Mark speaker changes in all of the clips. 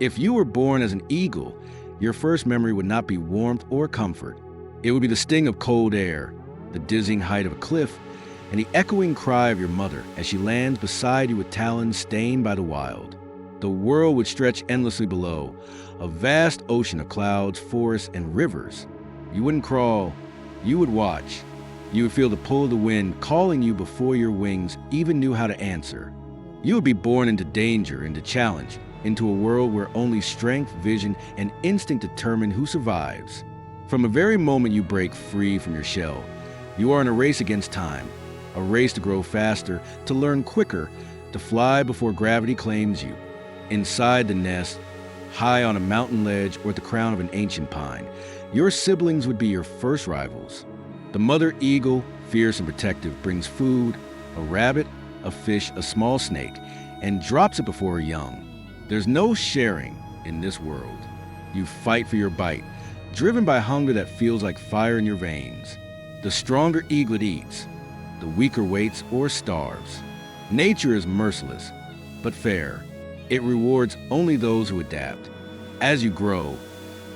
Speaker 1: If you were born as an eagle, your first memory would not be warmth or comfort. It would be the sting of cold air, the dizzying height of a cliff, and the echoing cry of your mother as she lands beside you with talons stained by the wild. The world would stretch endlessly below, a vast ocean of clouds, forests, and rivers. You wouldn't crawl, you would watch. You would feel the pull of the wind calling you before your wings even knew how to answer. You would be born into danger, into challenge, into a world where only strength, vision, and instinct determine who survives. From the very moment you break free from your shell, you are in a race against time, a race to grow faster, to learn quicker, to fly before gravity claims you. Inside the nest, high on a mountain ledge or at the crown of an ancient pine, your siblings would be your first rivals. The mother eagle, fierce and protective, brings food, a rabbit, a fish, a small snake, and drops it before her young. There's no sharing in this world. You fight for your bite, driven by hunger that feels like fire in your veins. The stronger eaglet eats, the weaker waits or starves. Nature is merciless, but fair. It rewards only those who adapt. As you grow,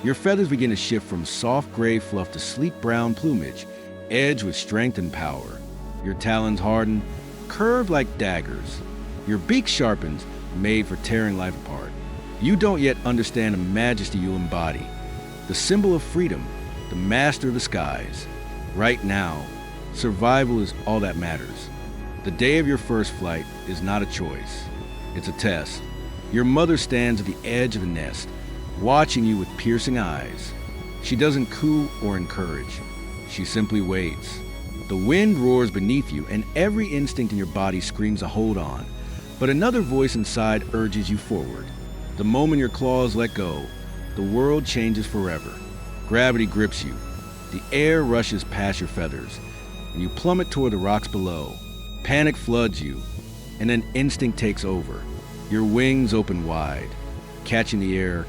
Speaker 1: your feathers begin to shift from soft gray fluff to sleek brown plumage, edged with strength and power. Your talons harden, curved like daggers. Your beak sharpens, made for tearing life apart. You don't yet understand the majesty you embody, the symbol of freedom, the master of the skies. Right now, survival is all that matters. The day of your first flight is not a choice. It's a test. Your mother stands at the edge of the nest, watching you with piercing eyes. She doesn't coo or encourage. She simply waits. The wind roars beneath you, and every instinct in your body screams to hold on. But another voice inside urges you forward. The moment your claws let go, the world changes forever. Gravity grips you. The air rushes past your feathers, and you plummet toward the rocks below. Panic floods you, and then instinct takes over. Your wings open wide, catching the air,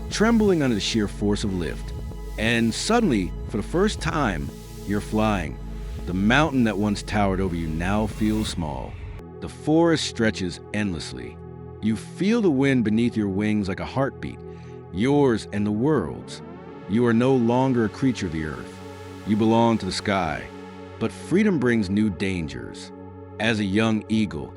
Speaker 1: trembling under the sheer force of lift. And suddenly, for the first time, you're flying. The mountain that once towered over you now feels small. The forest stretches endlessly. You feel the wind beneath your wings like a heartbeat, yours and the world's. You are no longer a creature of the earth. You belong to the sky. But freedom brings new dangers. As a young eagle,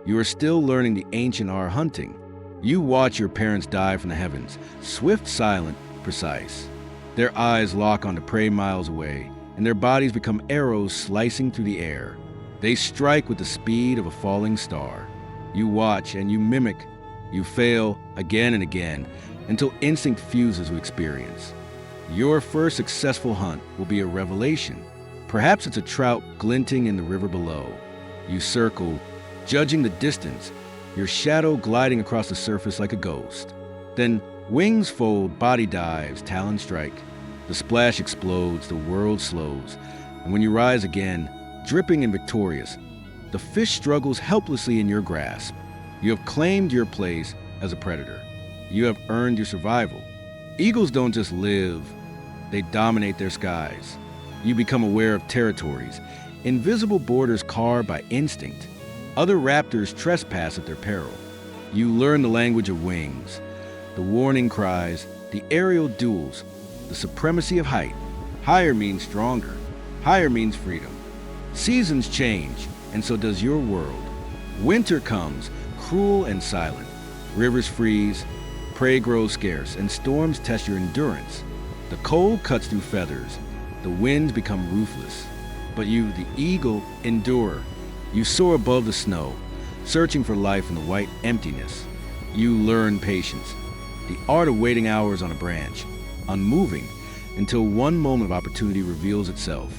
Speaker 1: you are still learning the ancient art of hunting. You watch your parents dive from the heavens, swift, silent, precise. Their eyes lock onto prey miles away, and their bodies become arrows slicing through the air. They strike with the speed of a falling star. You watch and you mimic. You fail again and again until instinct fuses with experience. Your first successful hunt will be a revelation. Perhaps it's a trout glinting in the river below. You circle, judging the distance, your shadow gliding across the surface like a ghost. Then wings fold, body dives, talons strike. The splash explodes, the world slows, and when you rise again, dripping and victorious, the fish struggles helplessly in your grasp. You have claimed your place as a predator. You have earned your survival. Eagles don't just live, they dominate their skies. You become aware of territories, invisible borders carved by instinct. Other raptors trespass at their peril. You learn the language of wings, the warning cries, the aerial duels, the supremacy of height. Higher means stronger. Higher means freedom. Seasons change, and so does your world. Winter comes, cruel and silent. Rivers freeze, prey grows scarce, and storms test your endurance. The cold cuts through feathers. The winds become ruthless. But you, the eagle, endure. You soar above the snow, searching for life in the white emptiness. You learn patience, the art of waiting hours on a branch, unmoving, until one moment of opportunity reveals itself.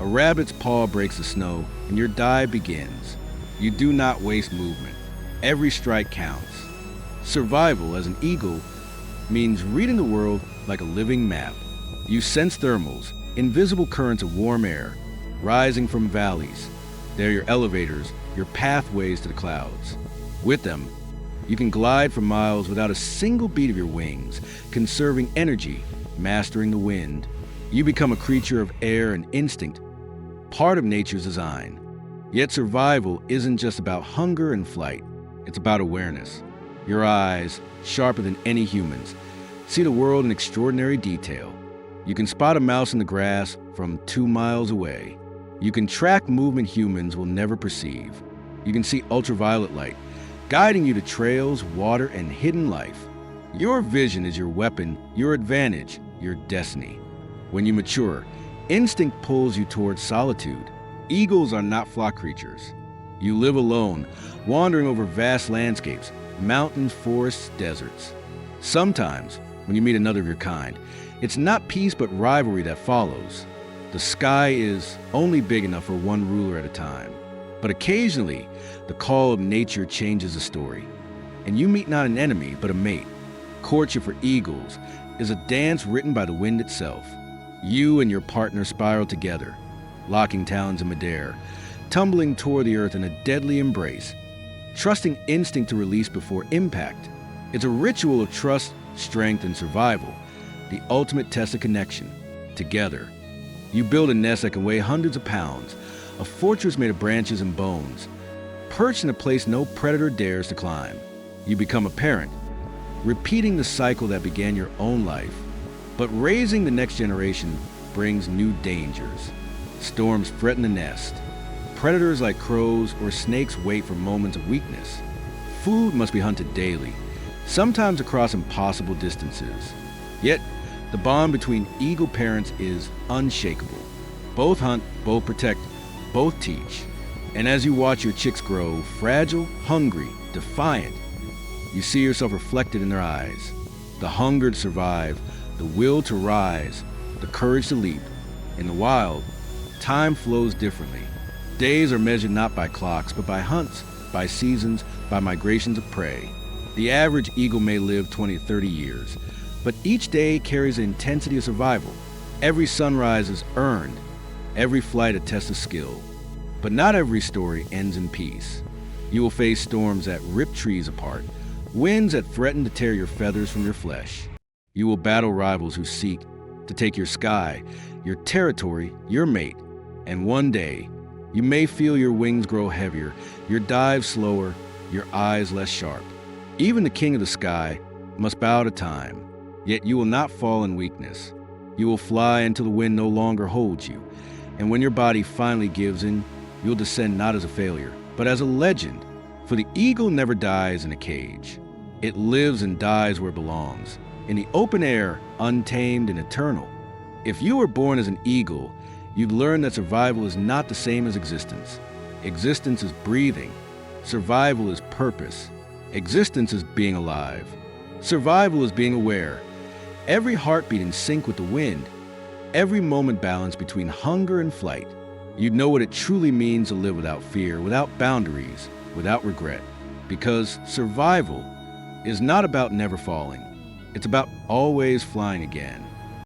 Speaker 1: A rabbit's paw breaks the snow, and your dive begins. You do not waste movement. Every strike counts. Survival as an eagle means reading the world like a living map. You sense thermals, invisible currents of warm air, rising from valleys. They're your elevators, your pathways to the clouds. With them, you can glide for miles without a single beat of your wings, conserving energy, mastering the wind. You become a creature of air and instinct, part of nature's design. Yet survival isn't just about hunger and flight. It's about awareness. Your eyes, sharper than any human's, see the world in extraordinary detail. You can spot a mouse in the grass from 2 miles away. You can track movement humans will never perceive. You can see ultraviolet light, guiding you to trails, water, and hidden life. Your vision is your weapon, your advantage, your destiny. When you mature, instinct pulls you towards solitude. Eagles are not flock creatures. You live alone, wandering over vast landscapes, mountains, forests, deserts. Sometimes, when you meet another of your kind, it's not peace but rivalry that follows. The sky is only big enough for one ruler at a time. But occasionally, the call of nature changes the story, and you meet not an enemy but a mate. Courtship for eagles is a dance written by the wind itself. You and your partner spiral together, locking talons in midair, tumbling toward the earth in a deadly embrace, trusting instinct to release before impact. It's a ritual of trust, strength, and survival, the ultimate test of connection. Together, you build a nest that can weigh hundreds of pounds, a fortress made of branches and bones, perched in a place no predator dares to climb. You become a parent, repeating the cycle that began your own life. But raising the next generation brings new dangers. Storms threaten the nest. Predators like crows or snakes wait for moments of weakness. Food must be hunted daily, sometimes across impossible distances. Yet, the bond between eagle parents is unshakable. Both hunt, both protect, both teach. And as you watch your chicks grow, fragile, hungry, defiant, you see yourself reflected in their eyes. The hunger to survive, the will to rise, the courage to leap. In the wild, time flows differently. Days are measured not by clocks, but by hunts, by seasons, by migrations of prey. The average eagle may live 20 to 30 years, but each day carries the intensity of survival. Every sunrise is earned, every flight a test of skill. But not every story ends in peace. You will face storms that rip trees apart, winds that threaten to tear your feathers from your flesh. You will battle rivals who seek to take your sky, your territory, your mate. And one day, you may feel your wings grow heavier, your dive slower, your eyes less sharp. Even the king of the sky must bow to time, yet you will not fall in weakness. You will fly until the wind no longer holds you. And when your body finally gives in, you'll descend not as a failure, but as a legend. For the eagle never dies in a cage. It lives and dies where it belongs, in the open air, untamed and eternal. If you were born as an eagle, you'd learn that survival is not the same as existence. Existence is breathing. Survival is purpose. Existence is being alive. Survival is being aware. Every heartbeat in sync with the wind. Every moment balanced between hunger and flight. You'd know what it truly means to live without fear, without boundaries, without regret. Because survival is not about never falling. It's about always flying again.